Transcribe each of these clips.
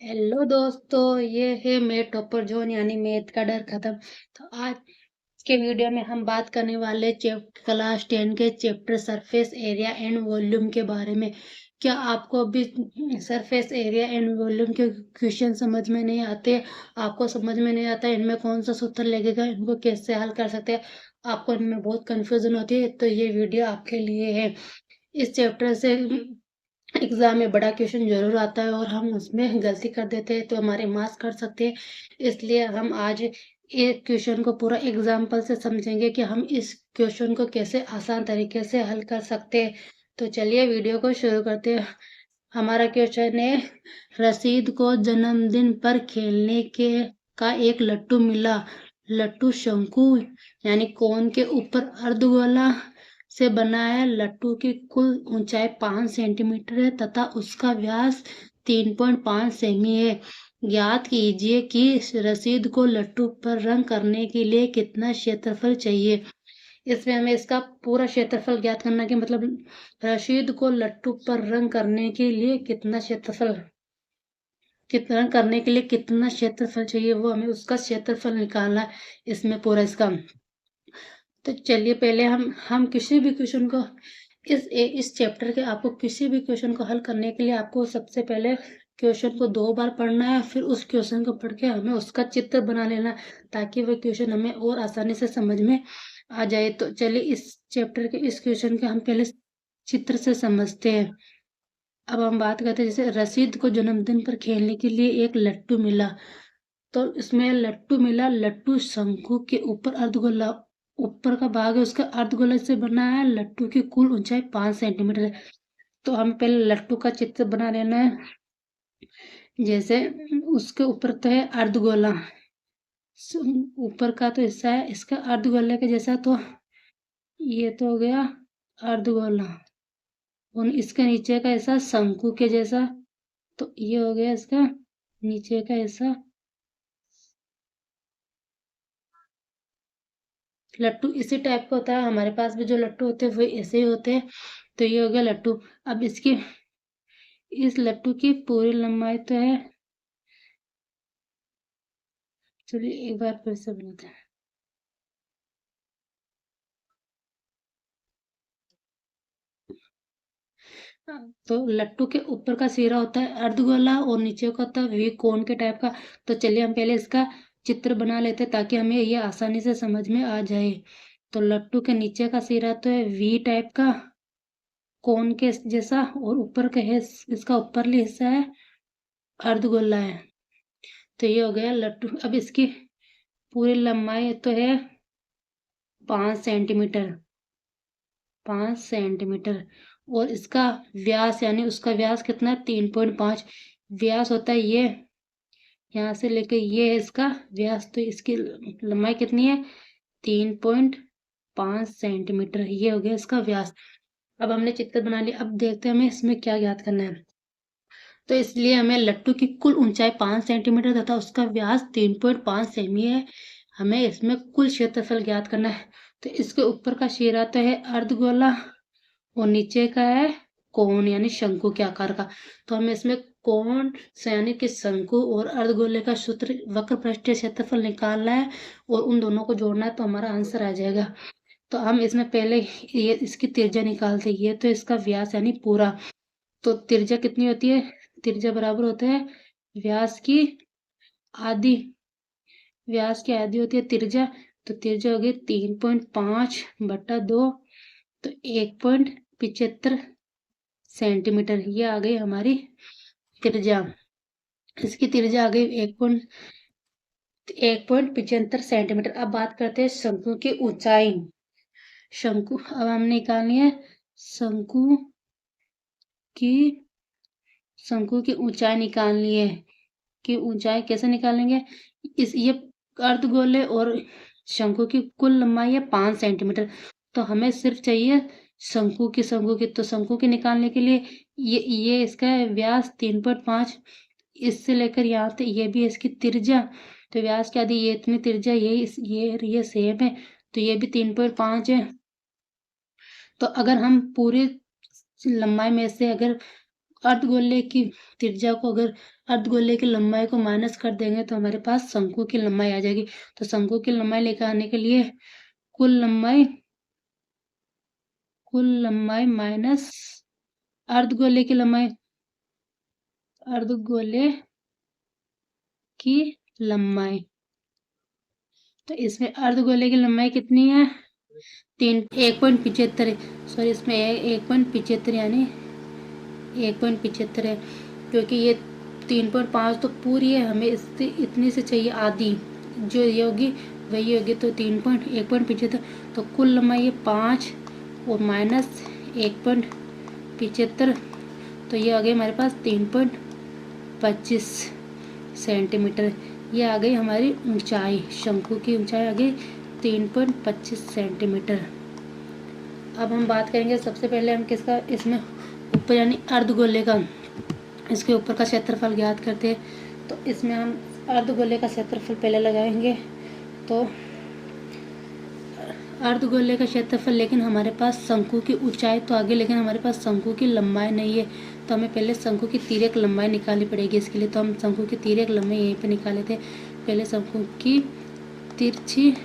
Hello दोस्तों, ये है मैं टॉपर जोन यानी मैथ का डर खत्म। तो आज के वीडियो में हम बात करने वाले क्लास 10 के chapter surface area and volume के बारे में। क्या आपको अभी सरफेस एरिया एंड वॉल्यूम के क्वेश्चन समझ में नहीं आते? आपको समझ में नहीं आता इनमें कौन सा सूत्र लगेगा, इनको कैसे हल कर सकते हैं? आपको इनमें बहुत कंफ्यूजन होती है, तो ये वीडियो आपके लिए है। इस चैप्टर से एग्जाम में बड़ा क्वेश्चन जरूर आता है और हम उसमें गलती कर देते हैं तो हमारे मार्क्स कट सकते हैं। इसलिए हम आज एक क्वेश्चन को पूरा एग्जाम्पल से समझेंगे कि हम इस क्वेश्चन को कैसे आसान तरीके से हल कर सकते हैं। तो चलिए वीडियो को शुरू करते हैं। हमारा क्वेश्चन है, रशीद को जन्मदिन पर खेलने के का एक लट्टू मिला। लट्टू शंकु यानी कोन के ऊपर अर्धगोला से बना है। लट्टू की कुल ऊंचाई 5 सेंटीमीटर है तथा उसका व्यास 3.5 सेमी है। ज्ञात कीजिए कि रशीद को लट्टू पर रंग करने के लिए कितना क्षेत्रफल चाहिए। इसमें हमें इसका पूरा क्षेत्रफल ज्ञात करना कि मतलब रशीद को लट्टू पर रंग करने के लिए कितना क्षेत्रफल चाहिए, वो हमें उसका क्षेत्रफल निकालना है इसमें पूरा इसका। तो चलिए पहले हम किसी भी क्वेश्चन को इस चैप्टर के आपको किसी भी क्वेश्चन को हल करने के लिए आपको सबसे पहले क्वेश्चन को 2 बार पढ़ना है, फिर उस क्वेश्चन को पढ़ के हमें उसका चित्र बना लेना है, ताकि वह क्वेश्चन हमें और आसानी से समझ में आ जाए। तो चलिए इस चैप्टर के इस क्वेश्चन के हम पहले चित्र से समझते हैं। अब हम बात करते हैं, जैसे रशीद को जन्मदिन पर खेलने के लिए एक लट्टू मिला। तो इसमें लट्टू मिला, लट्टू शंकु के ऊपर अर्धगोला, ऊपर का भाग है उसका अर्धगोला से बना है। लट्टू की कुल ऊंचाई 5 सेंटीमीटर है। तो हमें पहले लट्टू का चित्र बना लेना है। जैसे उसके ऊपर तो है अर्धगोला, ऊपर का तो हिस्सा है इसका अर्धगोले के जैसा, तो ये तो हो गया अर्धगोला। और इसके नीचे का हिस्सा शंकु के जैसा, तो ये हो गया इसका नीचे का हिस्सा। लट्टू इसी टाइप का होता है, हमारे पास भी जो लट्टू होते हैं वो ऐसे ही होते हैं। तो ये हो गया लट्टू। अब इस लट्टू की पूरी लंबाई तो है, चलिए एक बार फिर से बनाते हैं। तो लट्टू के ऊपर का सिरा होता है अर्धगोला और नीचे का होता है वी कोन के टाइप का। तो चलिए हम पहले इसका चित्र बना लेते हैं ताकि हमें ये आसानी से समझ में आ जाए। तो लट्टू के नीचे का सिरा तो है वी टाइप का, कोन के जैसा, और ऊपर का है इसका ऊपरली हिस्सा है अर्धगोला है। तो ये हो गया लट्टू। अब इसकी पूरी लंबाई तो है 5 सेंटीमीटर, 5 सेंटीमीटर। और इसका व्यास यानी उसका व्यास कितना है, 3.5 व्यास होता है ये, यहाँ से लेकर ये है इसका व्यास। तो इसकी लंबाई कितनी है, 3.5 सेंटीमीटर। ये हो गया इसका व्यास। अब हमने चित्र बना लिया, अब देखते हैं हमें इसमें क्या ज्ञात करना है। तो इसलिए हमें लट्टू की कुल ऊंचाई 5 सेंटीमीटर तथा उसका व्यास 3.5 सेमी है। हमें इसमें कुल क्षेत्रफल ज्ञात करना है। तो इसके ऊपर का सिरा तो है अर्धगोला और नीचे का है कोन यानी शंकु के आकार का। तो हमें इसमें कोन से यानी कि शंकु और अर्धगोले का सूत्र वक्र पृष्ठीय क्षेत्रफल निकालना है और उन दोनों को जोड़ना है, तो हमारा आंसर आ जाएगा। तो हम इसमें पहले ये इसकी त्रिज्या निकालते हैं। ये तो इसका व्यास यानी पूरा, तो त्रिज्या कितनी होती है, त्रिज्या बराबर होता है व्यास की आधी, व्यास की आधी होती है त्रिज्या। तो त्रिज्या होगी 3.5/2, तो 1.75 सेंटीमीटर। ये आ गई हमारी त्रिज्या। इसकी त्रिज्या आ गई 1.75 सेंटीमीटर। अब बात करते हैं शंकु की ऊंचाई। शंकु अब हम निकालनी है शंकु की शंकु की ऊंचाई निकालनी है। कि ऊंचाई कैसे निकालेंगे, ये अर्धगोले और शंकु की कुल लंबाई है 5 सेंटीमीटर। तो हमें सिर्फ चाहिए शंकु की तो शंकु की निकालने के लिए ये इसका व्यास 3.5, इससे लेकर यहाँ तक ये भी इसकी त्रिज्या। तो व्यास क्या दी, ये इतनी त्रिज्या, ये सेम है, तो ये भी 3.5 है। तो अगर हम पूरी लंबाई में से अगर अर्धगोले की त्रिज्या को अगर अर्धगोले की लंबाई को माइनस कर देंगे तो हमारे पास शंकु की लंबाई आ जाएगी। तो शंकु की लंबाई लेकर आने के लिए कुल लंबाई माइनस अर्धगोले की लंबाई, अर्धगोले की लंबाई। तो इसमें अर्धगोले की लंबाई कितनी है? 1.75 सॉरी, इसमें 1.75 यानी 1.75 है, क्योंकि ये 3.5 तो पूरी है, हमें इससे इतनी से चाहिए आधी, जो ये होगी वही होगी। तो 1.75, तो कुल लंबाई है 5 और माइनस 1.75, तो ये आ गई हमारे पास 3.25 सेंटीमीटर। ये आ गई हमारी ऊंचाई, शंकु की ऊंचाई आ गई 3.25 सेंटीमीटर। अब हम बात करेंगे, सबसे पहले हम किसका, इसमें ऊपर यानी अर्धगोले का, इसके ऊपर का क्षेत्रफल ज्ञात करते हैं। तो इसमें हम अर्धगोले का क्षेत्रफल पहले लगाएंगे। तो अर्धगोले का क्षेत्रफल, लेकिन हमारे पास शंकु की ऊंचाई तो आगे, लेकिन हमारे पास शंकु की लंबाई नहीं है, तो हमें पहले शंकु की तिर्यक लंबाई निकालनी पड़ेगी। इसके लिए तो हम शंकु की तिर्यक लंबाई यहीं पे निकाले थे। पहले शंकु की तिरछी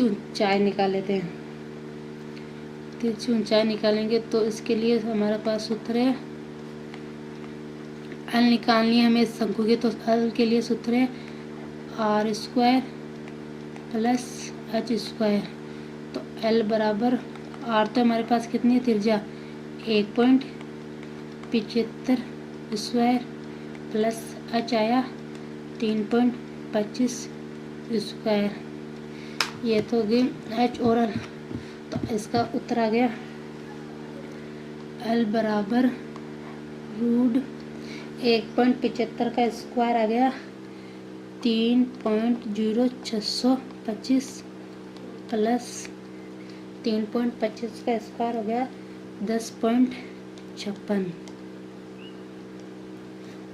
ऊंचाई निकाल लेते हैं। तिरछी ऊंचाई निकालेंगे तो इसके लिए हमारे पास सूत्र है, एल निकालनी है हमें शंकु की। तो एल के लिए सूत्र है r² प्लस h²। तो L बराबर R तो हमारे पास कितनी है त्रिज्या 1.75 स्क्वायर प्लस h आया 3.25 स्क्वायर। ये तो गई h और L, तो इसका उत्तर आ गया L बराबर रूट 1.75 का स्क्वायर आ गया 3.0625 प्लस 3.25 का स्क्वायर हो गया 10.56।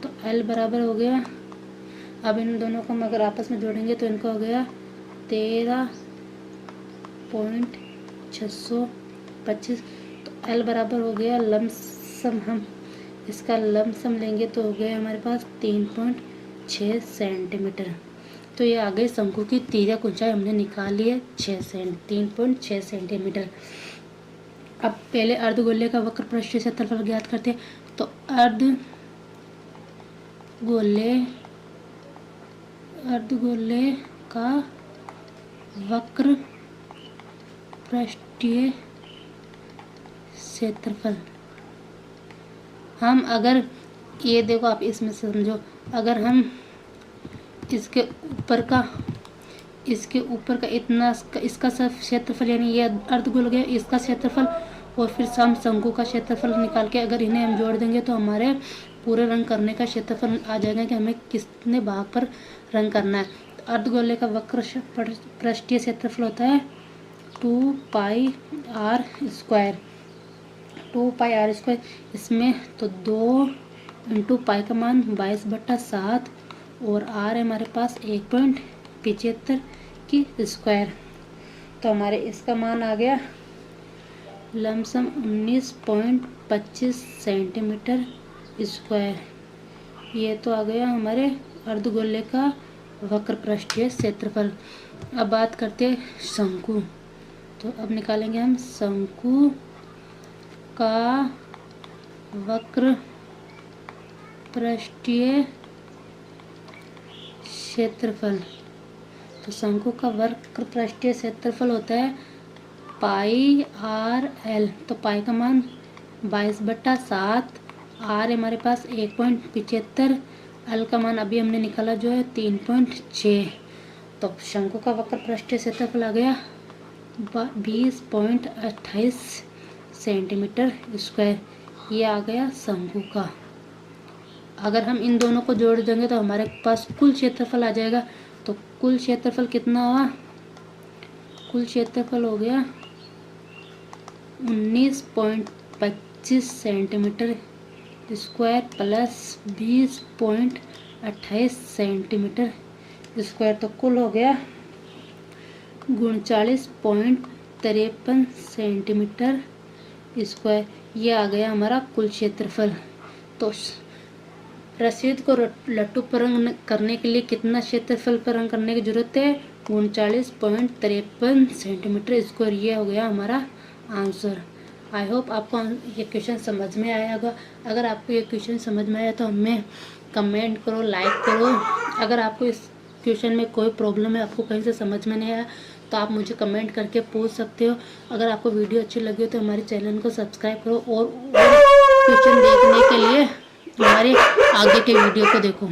तो L बराबर हो गया, अब इन दोनों को हम अगर आपस में जोड़ेंगे तो इनको हो गया 13.625। तो L बराबर हो गया लमसम, हम इसका लमसम लेंगे तो हो गया हमारे पास 3.6 सेंटीमीटर। तो ये आ गई शंकु की तिर्यक ऊंचाई, हमने निकाली है 3.6 सेंटीमीटर। अब पहले अर्धगोले का वक्र पृष्ठीय क्षेत्रफल ज्ञात करते हैं। तो अर्धगोले का वक्र पृष्ठीय क्षेत्रफल, हम अगर ये देखो आप इसमें समझो, अगर हम इसके ऊपर का इतना, इसका सब क्षेत्रफल यानी ये अर्धगोल गया, इसका क्षेत्रफल, और फिर हम शंकु का क्षेत्रफल निकाल के अगर इन्हें हम जोड़ देंगे तो हमारे पूरे रंग करने का क्षेत्रफल आ जाएगा कि हमें कितने भाग पर रंग करना है। तो अर्धगोले का वक्र पृष्ठीय क्षेत्रफल होता है 2πr²। 2πr², इसमें तो 2 × पाई का मान 22/7 और r है हमारे पास 1.75 की स्क्वायर। तो हमारे इसका मान आ गया लमसम 19.25 सेंटीमीटर स्क्वायर। ये तो आ गया हमारे अर्धगोले का वक्र पृष्ठीय क्षेत्रफल। अब बात करते हैं शंकु। तो अब निकालेंगे हम शंकु का वक्र पृष्ठीय क्षेत्रफल। तो शंकु का वक्र पृष्ठीय क्षेत्रफल होता है πr/l। तो पाई का मान 22/7, r हमारे पास 1.75, l का मान अभी हमने निकाला जो है 3.6। तो शंकु का वक्र पृष्ठीय क्षेत्रफल आ गया 20.28 सेंटीमीटर स्क्वायर। ये आ गया शंकु का। अगर हम इन दोनों को जोड़ देंगे तो हमारे पास कुल क्षेत्रफल आ जाएगा। तो कुल क्षेत्रफल कितना हुआ, कुल क्षेत्रफल हो गया 19.25 centimetre square plus 20.28 centimetre square. तो कुल हो गया 39.53 सेंटीमीटर स्क्वायर। ये आ गया हमारा कुल क्षेत्रफल। तो रसीद को लट्टू परंग करने के लिए कितना क्षेत्रफल परंग करने की जरूरत है? 39.53 सेंटीमीटर स्क्वायर। ये हो गया हमारा आंसर। आई होप आपको ये क्वेश्चन समझ में आया होगा। अगर आपको ये क्वेश्चन समझ में आया तो हमें कमेंट करो, लाइक करो। अगर आपको इस क्वेश्चन में कोई प्रॉब्लम है, आपको कहीं से समझ में नहीं आया, तो आप मुझे कमेंट करके पूछ सकते हो। अगर आपको वीडियो अच्छी लगी हो तो हमारे चैनल को सब्सक्राइब करो और क्वेश्चन देखने के लिए हमारे आगे के वीडियो को देखो।